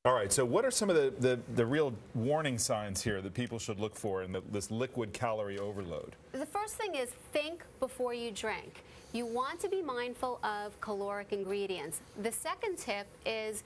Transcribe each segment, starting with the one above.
All right, so what are some of the real warning signs here that people should look for in this liquid calorie overload? The first thing is think before you drink. You want to be mindful of caloric ingredients. The second tip is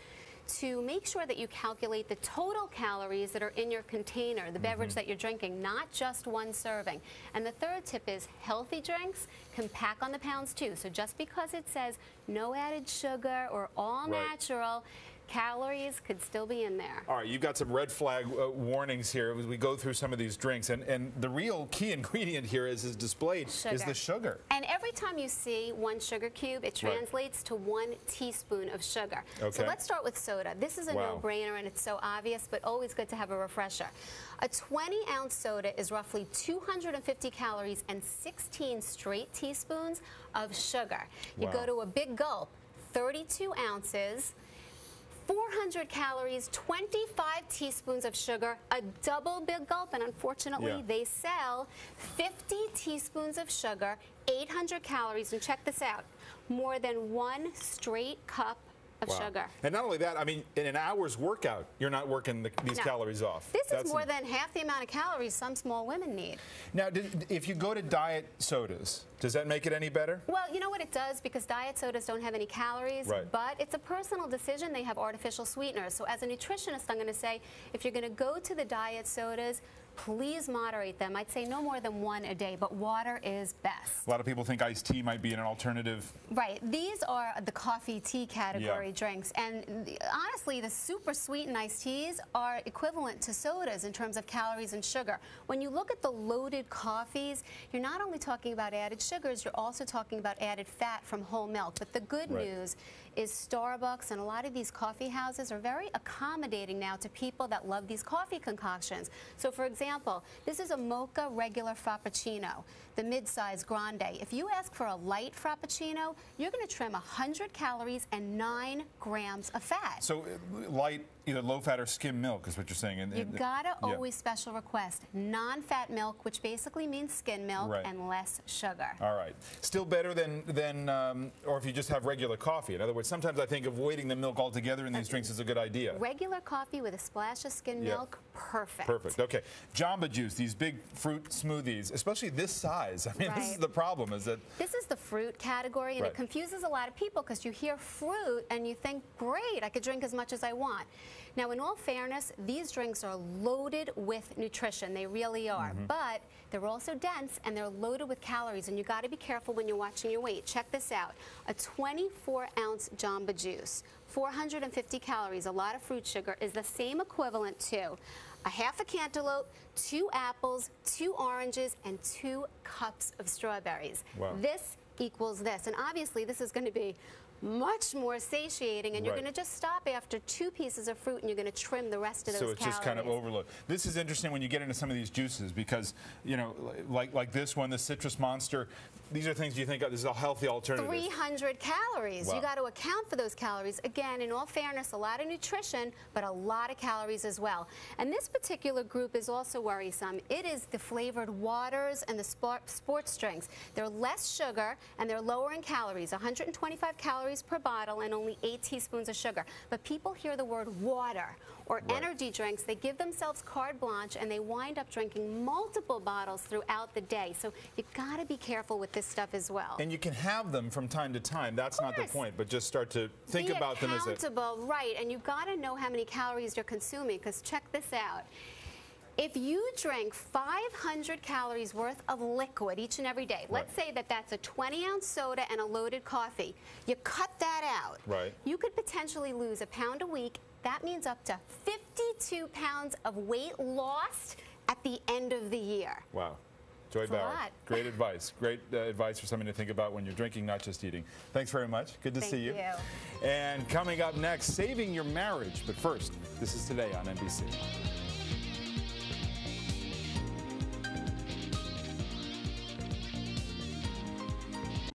to make sure that you calculate the total calories that are in your container, the beverage that you're drinking, not just one serving. And the third tip is healthy drinks can pack on the pounds too. So just because it says no added sugar or all natural, calories could still be in there. All right, you've got some red flag warnings here as we go through some of these drinks. And the real key ingredient here is displayed is the sugar. And every time you see one sugar cube, it translates to 1 teaspoon of sugar. Okay. So let's start with soda. This is a no-brainer, and it's so obvious, but always good to have a refresher. A 20-ounce soda is roughly 250 calories and 16 straight teaspoons of sugar. You go to a big gulp, 32 ounces, 400 calories, 25 teaspoons of sugar, a double big gulp, and unfortunately they sell 50 teaspoons of sugar, 800 calories, and check this out, more than 1 straight cup of sugar. And not only that, I mean, in an hour's workout, you're not working these calories off. This is more than half the amount of calories some small women need. Now, if you go to diet sodas, does that make it any better? Well, you know what it does, because diet sodas don't have any calories, but it's a personal decision. They have artificial sweeteners. So as a nutritionist, I'm going to say, if you're going to go to the diet sodas, please moderate them. I'd say no more than 1 a day, but water is best. A lot of people think iced tea might be an alternative. Right. These are the coffee tea category drinks. And honestly, the super sweetened iced teas are equivalent to sodas in terms of calories and sugar. When you look at the loaded coffees, you're not only talking about added sugars, you're also talking about added fat from whole milk. But the good news is Starbucks and a lot of these coffee houses are very accommodating now to people that love these coffee concoctions. So for example, this is a mocha regular frappuccino, the mid-size grande. If you ask for a light frappuccino, you're going to trim 100 calories and 9 grams of fat. So light, either low-fat or skim milk is what you're saying. You gotta always special request non-fat milk, which basically means skim milk, and less sugar. All right. Still better than or if you just have regular coffee. In other words, sometimes I think avoiding the milk altogether in these drinks is a good idea. Regular coffee with a splash of skim milk, perfect. Perfect. Okay. Jamba Juice, these big fruit smoothies, especially this size. I mean, this is the problem, is that this is the fruit category, and it confuses a lot of people because you hear fruit and you think, great, I could drink as much as I want. Now, in all fairness, these drinks are loaded with nutrition. They really are. But they're also dense and they're loaded with calories, and you got to be careful when you're watching your weight. Check this out. A 24-ounce Jamba Juice, 450 calories, a lot of fruit sugar, is the same equivalent to a half a cantaloupe, 2 apples, 2 oranges, and 2 cups of strawberries. This equals this. And obviously, this is going to be much more satiating, and you're going to just stop after 2 pieces of fruit, and you're going to trim the rest of those calories. So it's just kind of overload. This is interesting when you get into some of these juices because, you know, like this one, the Citrus Monster, these are things you think, this is a healthy alternative. 300 calories. You got to account for those calories. Again, in all fairness, a lot of nutrition, but a lot of calories as well. And this particular group is also worrisome. It is the flavored waters and the sports drinks. They're less sugar, and they're lower in calories, 125 calories per bottle and only 8 teaspoons of sugar. But people hear the word water or energy drinks, they give themselves carte blanche, and they wind up drinking multiple bottles throughout the day. So you've got to be careful with this stuff as well. And you can have them from time to time. That's not the point, but just start to think about them as accountable, right? And you've got to know how many calories you're consuming, because check this out. If you drink 500 calories worth of liquid each and every day, let's say that that's a 20-ounce soda and a loaded coffee, you cut that out. You could potentially lose $1 pound a week. That means up to 52 pounds of weight lost at the end of the year. Wow. Joy Bauer, great advice. Great advice for something to think about when you're drinking, not just eating. Thanks very much. Good to see you. And coming up next, saving your marriage. But first, this is Today on NBC.